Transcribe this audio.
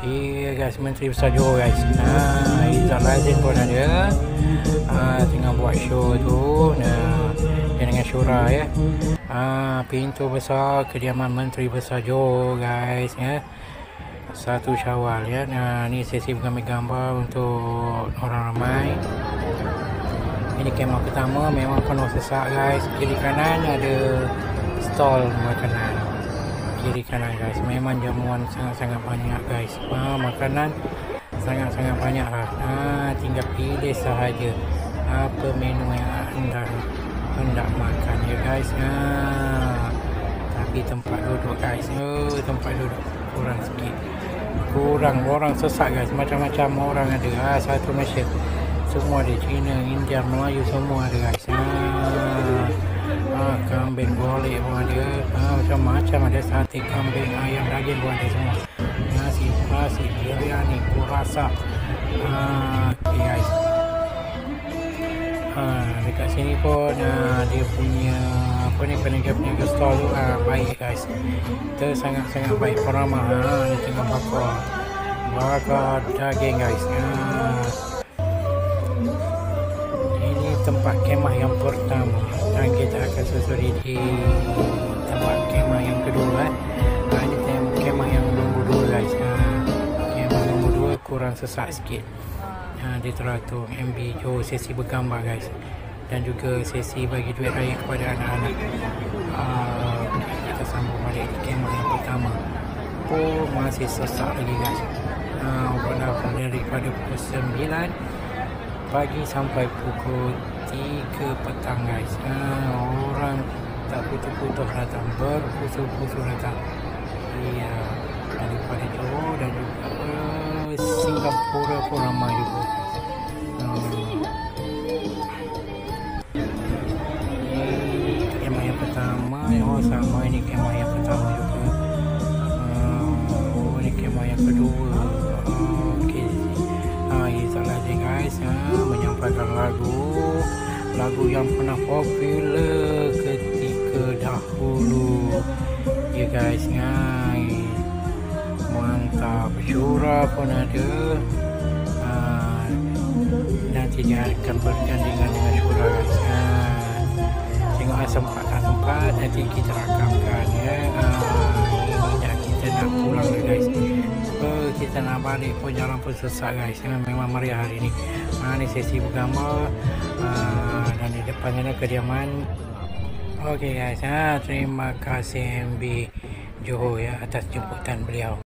Iya guys, Menteri Besar Johor guys. Izzat Lazin pun ada. Tengah buat show tu. Dia dengan Syura ya. Pintu besar kediaman Menteri Besar Johor guys ya. 1 Syawal ya. Ni sesi mengambil gambar untuk orang ramai. Ini kemah pertama, memang penuh sesak guys. Kiri kanan ada stall makanan. Kiri kanan guys, memang jamuan sangat-sangat banyak guys. Makanan sangat-sangat banyak lah. Tinggal pilih sahaja apa menu yang anda hendak makan ya guys. Tapi tempat duduk guys, tempat duduk kurang sikit. Kurang orang sesak guys, macam-macam orang ada. Satu Malaysia, semua ada, Cina, India, Melayu, semua ada guys. Kambing golek pun ada, macam-macam ada, sate kambing, ayam daging pun ada semua. Nasi biryani, kurasa. Okay guys. Dekat sini pun dia punya peniaga stall tu baik guys. Kita sangat-sangat baik, peramah. Dia tengah bakar daging guys. Ini tempat kemah yang pertama dan kita akan susuri di tempat kemah yang kedua. Ini kemah yang nombor 2 guys. Kemah nombor 2 kurang sesak sikit. Dia teratur MB Johor, sesi bergambar guys, dan juga sesi bagi duit raya kepada anak-anak. Kita sambung balik di kemah yang pertama. Masih sesak lagi guys. Walaupun daripada pukul 9 pagi sampai pukul 3 petang guys. Orang tak putus-putus datang, berpusul-pusul datang. Iya, daripada Johor dan juga Singapura pun ramai juga. Ini kemah yang pertama. Sama ini kemah yang pertama juga. Ini kemah yang kedua. Okay. Izzat Lazin guys, menyampaikan lagu yang pernah popular ketika dahulu ya guys. Mantap. Syura pun ada. Nanti dia akan bergandingan dengan Syura guys. Tengok sempat nanti kita rakamkan ya. Ini kita nak pulang lah guys. Kita nak balik pun jalan pun sesak guys. Memang meriah hari ni. Ni sesi bergambar, dan di depannya kediaman. Okey guys, terima kasih MB Johor ya atas jemputan beliau.